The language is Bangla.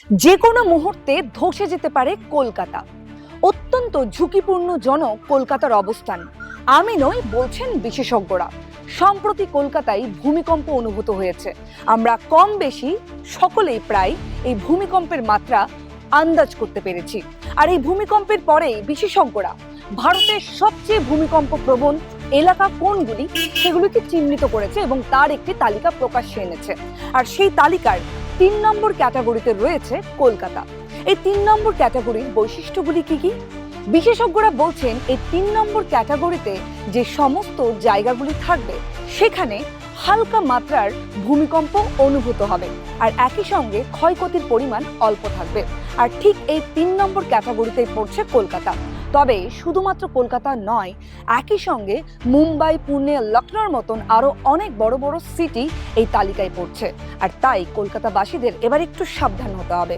যে কোনো মুহূর্তে ধসে যেতে পারে কলকাতা। অত্যন্ত ঝুঁকিপূর্ণ জনক কলকাতার অবস্থান। আমি নই, বলছেন বিশেষজ্ঞরা। সম্প্রতি কলকাতায় ভূমিকম্প অনুভূত হয়েছে। আমরা কম বেশি সকলেই প্রায় এই ভূমিকম্পের মাত্রা আন্দাজ করতে পেরেছি। আর এই ভূমিকম্পের পরেই বিশেষজ্ঞরা ভারতের সবচেয়ে ভূমিকম্প প্রবণ এলাকা কোনগুলি সেগুলিকে চিহ্নিত করেছে এবং তার একটি তালিকা প্রকাশ্যে এনেছে। আর সেই তালিকার ৩ নম্বর ক্যাটাগরিতে রয়েছে কলকাতা। এই ৩ নম্বর ক্যাটাগরির বৈশিষ্ট্যগুলি কি কি? বিশেষজ্ঞরা বলছেন এই ৩ নম্বর ক্যাটাগরিতে যে সমস্ত জায়গাগুলি থাকবে সেখানে হালকা মাত্রার ভূমিকম্প অনুভূত হবে, আর একই সঙ্গে ক্ষয়ক্ষতির পরিমাণ অল্প থাকবে। আর ঠিক এই ৩ নম্বর ক্যাটাগরিতেই পড়ছে কলকাতা। তবে শুধুমাত্র কলকাতা নয়, একই সঙ্গে মুম্বাই, পুনে, লখনৌর মতন আরো অনেক বড় বড় সিটি এই তালিকায় পড়ছে। আর তাই কলকাতাবাসীদের এবার একটু সাবধান হতে হবে।